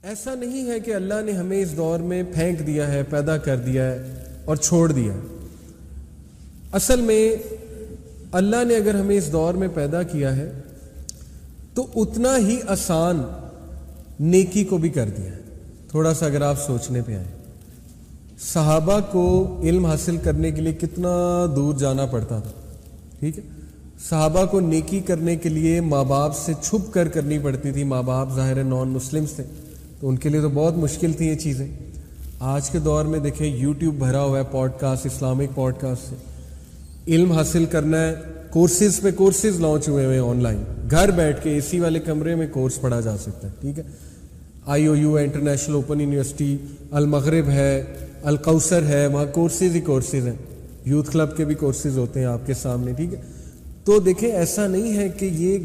ایسا نہیں ہے کہ اللہ نے ہمیں اس دور میں پھینک دیا ہے، پیدا کر دیا ہے اور چھوڑ دیا ہے۔ اصل میں اللہ نے اگر ہمیں اس دور میں پیدا کیا ہے تو اتنا ہی آسان نیکی کو بھی کر دیا ہے۔ تھوڑا سا اگر آپ سوچنے پہ آئیں، صحابہ کو علم حاصل کرنے کے لیے کتنا دور جانا پڑتا تھا، ٹھیک ہے، صحابہ کو نیکی کرنے کے لیے ماں باپ سے چھپ کر کرنی پڑتی تھی۔ ماں باپ ظاہر نان مسلمس تھے تو ان کے لیے تو بہت مشکل تھی یہ چیزیں۔ آج کے دور میں دیکھیں یوٹیوب بھرا ہوا ہے podcast, Islamic podcast سے علم حاصل کرنا ہے، کورسز پہ کورسز لانچ ہوئے ہوئے آن لائن، گھر بیٹھ کے اے سی والے کمرے میں کورس پڑھا جا سکتا ہے، ٹھیک ہے۔ IOU ہے، انٹرنیشنل اوپن یونیورسٹی، المغرب ہے، القوثر ہے، وہاں کورسز ہی کورسز ہیں، یوتھ کلب کے بھی کورسز ہوتے ہیں آپ کے سامنے، ٹھیک ہے۔ تو دیکھیں ایسا نہیں ہے کہ یہ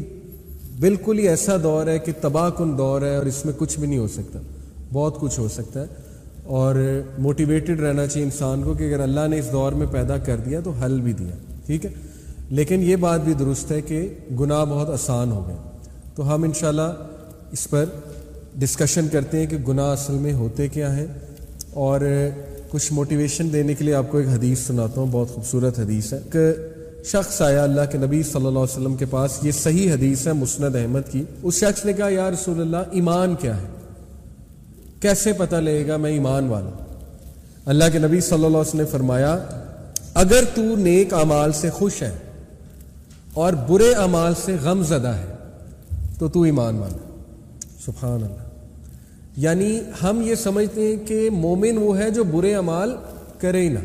بالکل ہی ایسا دور ہے کہ تباہ کن دور ہے اور اس میں کچھ بھی نہیں ہو سکتا، بہت کچھ ہو سکتا ہے، اور موٹیویٹڈ رہنا چاہیے انسان کو کہ اگر اللہ نے اس دور میں پیدا کر دیا تو حل بھی دیا، ٹھیک ہے۔ لیکن یہ بات بھی درست ہے کہ گناہ بہت آسان ہو گئے، تو ہم انشاءاللہ اس پر ڈسکشن کرتے ہیں کہ گناہ اصل میں ہوتے کیا ہیں، اور کچھ موٹیویشن دینے کے لیے آپ کو ایک حدیث سناتا ہوں، بہت خوبصورت حدیث ہے۔ ایک شخص آیا اللہ کے نبی صلی اللہ علیہ وسلم کے پاس، یہ صحیح حدیث ہے مسند احمد کی۔ اس شخص نے کہا یا رسول اللہ ایمان کیا ہے، کیسے پتہ لگے گا میں ایمان والا ہوں؟ اللہ کے نبی صلی اللہ علیہ وسلم نے فرمایا اگر تو نیک اعمال سے خوش ہے اور برے اعمال سے غم زدہ ہے تو تو ایمان والا ہے۔ سبحان اللہ۔ یعنی ہم یہ سمجھتے ہیں کہ مومن وہ ہے جو برے اعمال کرے ہی نہ،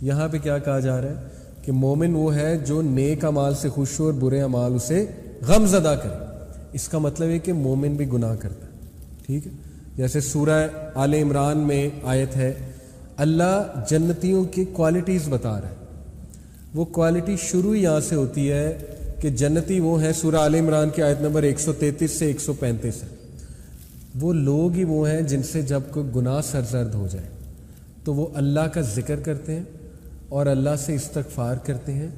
یہاں پہ کیا کہا جا رہا ہے کہ مومن وہ ہے جو نیک اعمال سے خوش ہو اور برے اعمال اسے غم زدہ کرے۔ اس کا مطلب ہے کہ مومن بھی گناہ کرتا ہے، ٹھیک ہے۔ جیسے سورہ آل عمران میں آیت ہے، اللہ جنتیوں کی کوالٹیز بتا رہا ہے، وہ کوالٹی شروع یہاں سے ہوتی ہے کہ جنتی وہ ہیں، سورہ آل عمران کی آیت نمبر 133 سے 135 ہے، وہ لوگ ہی وہ ہیں جن سے جب کوئی گناہ سرزد ہو جائے تو وہ اللہ کا ذکر کرتے ہیں اور اللہ سے استغفار کرتے ہیں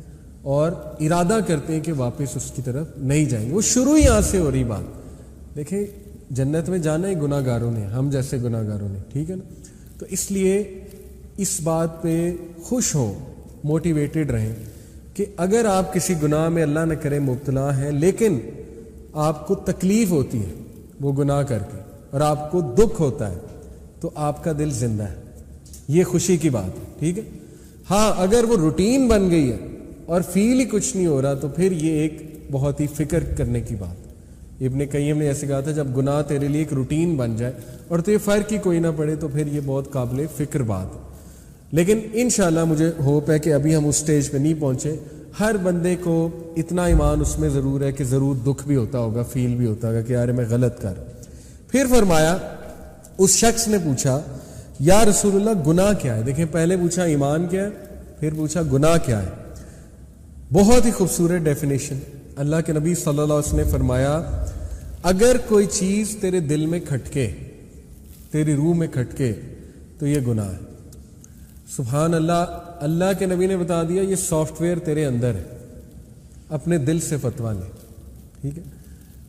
اور ارادہ کرتے ہیں کہ واپس اس کی طرف نہیں جائیں گے۔ وہ شروع یہاں سے ہو رہی بات۔ دیکھیں جنت میں جانا ہی گناہ گاروں نے، ہم جیسے گناہ گاروں نے، ٹھیک ہے نا۔ تو اس لیے اس بات پہ خوش ہوں، موٹیویٹڈ رہیں کہ اگر آپ کسی گناہ میں اللہ نہ کرے مبتلا ہیں لیکن آپ کو تکلیف ہوتی ہے وہ گناہ کر کے اور آپ کو دکھ ہوتا ہے تو آپ کا دل زندہ ہے، یہ خوشی کی بات ہے، ٹھیک ہے۔ ہاں اگر وہ روٹین بن گئی ہے اور فیل ہی کچھ نہیں ہو رہا تو پھر یہ ایک بہت ہی فکر کرنے کی بات ہے۔ ابن قیم نے ایسے کہا تھا جب گناہ تیرے لیے ایک روٹین بن جائے اور تو یہ فرق ہی کوئی نہ پڑے تو پھر یہ بہت قابل فکر بات ہے۔ لیکن انشاءاللہ مجھے ہوپ ہے کہ ابھی ہم اس سٹیج پہ نہیں پہنچے۔ ہر بندے کو اتنا ایمان اس میں ضرور ہے کہ ضرور دکھ بھی ہوتا ہوگا، فیل بھی ہوتا ہوگا کہ یار میں غلط کر۔ پھر فرمایا اس شخص نے پوچھا یا رسول اللہ گناہ کیا ہے؟ دیکھیں پہلے پوچھا ایمان کیا ہے، پھر پوچھا گناہ کیا ہے۔ بہت ہی خوبصورت ڈیفینیشن۔ اللہ کے نبی صلی اللہ علیہ وسلم نے فرمایا اگر کوئی چیز تیرے دل میں کھٹکے، تیری روح میں کھٹکے تو یہ گناہ ہے۔ سبحان اللہ۔ اللہ کے نبی نے بتا دیا یہ سافٹ ویئر تیرے اندر ہے، اپنے دل سے فتویٰ لے، ٹھیک ہے۔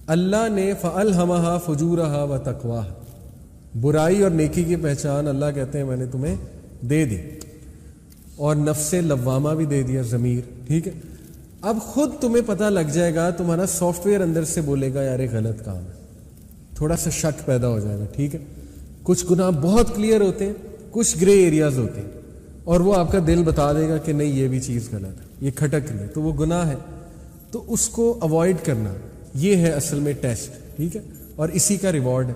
اللہ نے فَأَلْهَمَهَا فُجُورَهَا وَتَقْوَاهَا، برائی اور نیکی کی پہچان اللہ کہتے ہیں میں نے تمہیں دے دی، اور نفس لوامہ بھی دے دیا، ضمیر، ٹھیک ہے۔ اب خود تمہیں پتہ لگ جائے گا، تمہارا سافٹ ویئر اندر سے بولے گا یار یہ غلط کام ہے، تھوڑا سا شک پیدا ہو جائے گا، ٹھیک ہے۔ کچھ گناہ بہت کلیئر ہوتے ہیں، کچھ گرے ایریاز ہوتے ہیں، اور وہ آپ کا دل بتا دے گا کہ نہیں یہ بھی چیز غلط ہے، یہ کھٹک رہی ہے، تو وہ گناہ ہے۔ تو اس کو اوائڈ کرنا یہ ہے اصل میں ٹیسٹ، ٹھیک ہے، اور اسی کا ریوارڈ ہے۔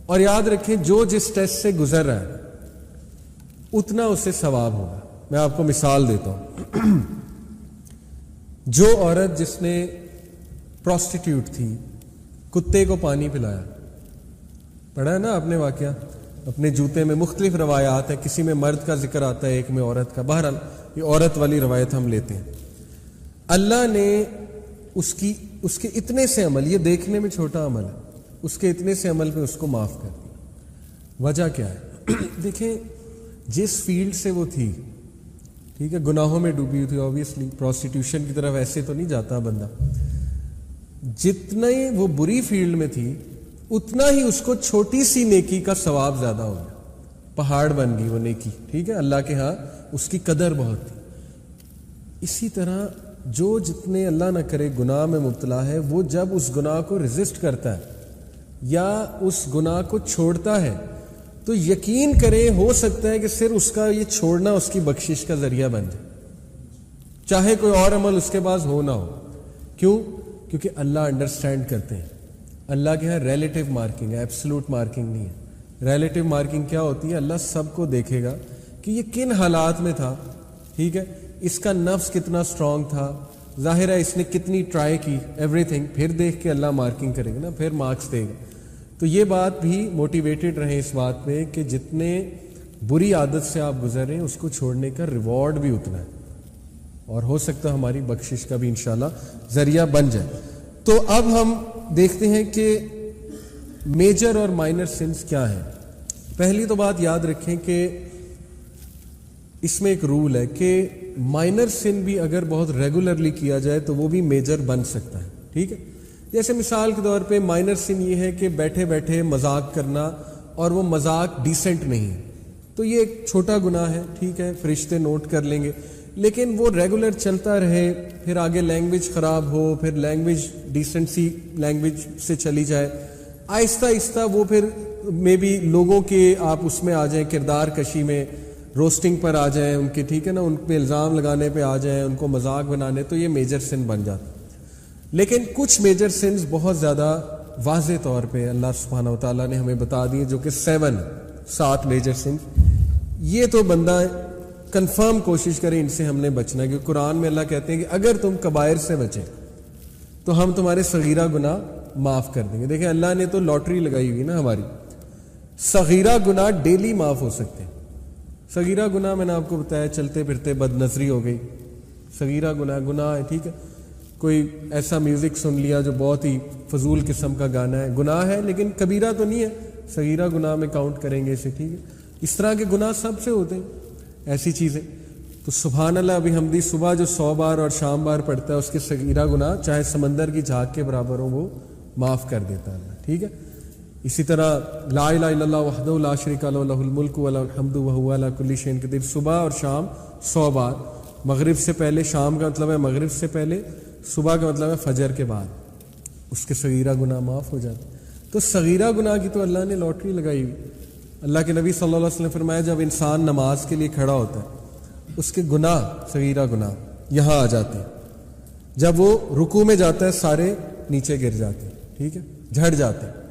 اور یاد رکھیں جو جس ٹیسٹ سے گزر رہا ہے اتنا اسے ثواب ہوگا۔ میں آپ کو مثال دیتا ہوں۔ جو عورت جس نے پروسٹیٹیوٹ تھی، کتے کو پانی پلایا، پڑھا ہے نا آپ نے واقعہ، اپنے جوتے میں مختلف روایات ہیں، کسی میں مرد کا ذکر آتا ہے، ایک میں عورت کا، بہرحال یہ عورت والی روایت ہم لیتے ہیں۔ اللہ نے اس کے اتنے سے عمل، یہ دیکھنے میں چھوٹا عمل ہے، اس کے اتنے سے عمل پہ اس کو معاف کر دیا۔ وجہ کیا ہے؟ دیکھیں جس فیلڈ سے وہ تھی، ٹھیک ہے، گناہوں میں ڈوبی ہوئی تھی، آبویسلی پروسٹیٹیوشن کی طرف ایسے تو نہیں جاتا بندہ، جتنے وہ بری فیلڈ میں تھی اتنا ہی اس کو چھوٹی سی نیکی کا ثواب زیادہ ہو گیا, پہاڑ بن گئی وہ نیکی, ٹھیک ہے, اللہ کے ہاں اس کی قدر بہت تھی. اسی طرح جو جتنے اللہ نہ کرے گناہ میں مبتلا ہے, وہ جب اس گناہ کو ریزسٹ کرتا ہے یا اس گناہ کو چھوڑتا ہے تو یقین کریں ہو سکتا ہے کہ صرف اس کا یہ چھوڑنا اس کی بخشش کا ذریعہ بن جائے, چاہے کوئی اور عمل اس کے پاس ہو نہ ہو. کیوں؟ کیونکہ اللہ انڈرسٹینڈ کرتے ہیں. اللہ کے ہاں ریلیٹیو مارکنگ ہے, ایبسلوٹ مارکنگ نہیں ہے. ریلیٹیو مارکنگ کیا ہوتی ہے؟ اللہ سب کو دیکھے گا کہ یہ کن حالات میں تھا, ٹھیک ہے, اس کا نفس کتنا اسٹرانگ تھا, ظاہر ہے اس نے کتنی ٹرائی کی, ایوری تھنگ, پھر دیکھ کے اللہ مارکنگ کرے گا نا, پھر مارکس دے گا. تو یہ بات بھی موٹیویٹڈ رہیں اس بات میں کہ جتنے بری عادت سے آپ گزر رہے ہیں اس کو چھوڑنے کا ریوارڈ بھی اتنا ہے, اور ہو سکتا ہے ہماری بخشش کا بھی انشاءاللہ ذریعہ بن جائے. تو اب ہم دیکھتے ہیں کہ میجر اور مائنر سنس کیا ہیں. پہلی تو بات یاد رکھیں کہ اس میں ایک رول ہے کہ مائنر سن بھی اگر بہت ریگولرلی کیا جائے تو وہ بھی میجر بن سکتا ہے, ٹھیک ہے. جیسے مثال کے طور پہ مائنر سن یہ ہے کہ بیٹھے بیٹھے مذاق کرنا, اور وہ مذاق ڈیسنٹ نہیں ہے, تو یہ ایک چھوٹا گناہ ہے, ٹھیک ہے, فرشتے نوٹ کر لیں گے. لیکن وہ ریگولر چلتا رہے, پھر آگے لینگویج خراب ہو, پھر لینگویج ڈیسنسی لینگویج سے چلی جائے, آہستہ آہستہ وہ پھر مے بی لوگوں کے آپ اس میں آ جائیں, کردار کشی میں, روسٹنگ پر آ جائیں ان کے, ٹھیک ہے نا, ان پہ الزام لگانے پہ آ جائیں, ان کو مذاق بنانے, تو یہ میجر سن بن جاتا. لیکن کچھ میجر سنز بہت زیادہ واضح طور پہ اللہ سبحانہ و تعالیٰ نے ہمیں بتا دیے, جو کہ 7 میجر سنز. یہ تو بندہ کنفرم کوشش کریں ان سے ہم نے بچنا ہے, کیونکہ قرآن میں اللہ کہتے ہیں کہ اگر تم کبائر سے بچیں تو ہم تمہارے صغیرہ گناہ معاف کر دیں گے. دیکھیں اللہ نے تو لاٹری لگائی ہوئی نا ہماری, صغیرہ گناہ ڈیلی معاف ہو سکتے ہیں. صغیرہ گناہ میں نے آپ کو بتایا, چلتے پھرتے بد نظری ہو گئی, صغیرہ گناہ ہے, ٹھیک ہے. کوئی ایسا میوزک سن لیا جو بہت ہی فضول قسم کا گانا ہے, گناہ ہے لیکن کبیرہ تو نہیں ہے, صغیرہ گناہ میں کاؤنٹ کریں گے اسے, ٹھیک ہے. اس طرح کے گناہ سب سے ہوتے ہیں, ایسی چیزیں. تو سبحان اللہ ابھی حمدی صبح جو 100 بار اور شام بار پڑھتا ہے اس کے صغیرہ گناہ چاہے سمندر کی جھاگ کے برابر ہو وہ معاف کر دیتا ہے اللہ, ٹھیک ہے. اسی طرح لا الہ الا اللہ وحدہ لا شریک لہ لہ الملک ولہ الحمد وہو علی کل شیء قدیر, صبح اور شام 100 بار. مغرب سے پہلے, شام کا مطلب ہے مغرب سے پہلے, صبح کا مطلب ہے فجر کے بعد, اس کے صغیرہ گناہ معاف ہو جاتے. تو صغیرہ گناہ کی تو اللہ نے لاٹری لگائی ہوئی. اللہ کے نبی صلی اللہ علیہ وسلم فرمایا جب انسان نماز کے لیے کھڑا ہوتا ہے اس کے گناہ, صغیرہ گناہ یہاں آ جاتے ہیں, جب وہ رکوع میں جاتا ہے سارے نیچے گر جاتے ہیں, ٹھیک ہے, جھڑ جاتے ہیں.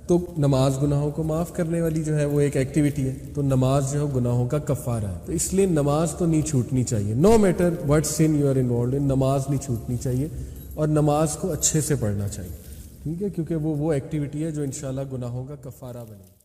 تو نماز گناہوں کو معاف کرنے والی جو ہے وہ ایک ایکٹیویٹی ہے, تو نماز جو ہے گناہوں کا کفارہ ہے. تو اس لیے نماز تو نہیں چھوٹنی چاہیے, no matter what sin you are involved in, نماز نہیں چھوٹنی چاہیے, اور نماز کو اچھے سے پڑھنا چاہیے, ٹھیک ہے, کیونکہ وہ ایکٹیویٹی ہے جو انشاءاللہ گناہوں کا کفارہ بنے.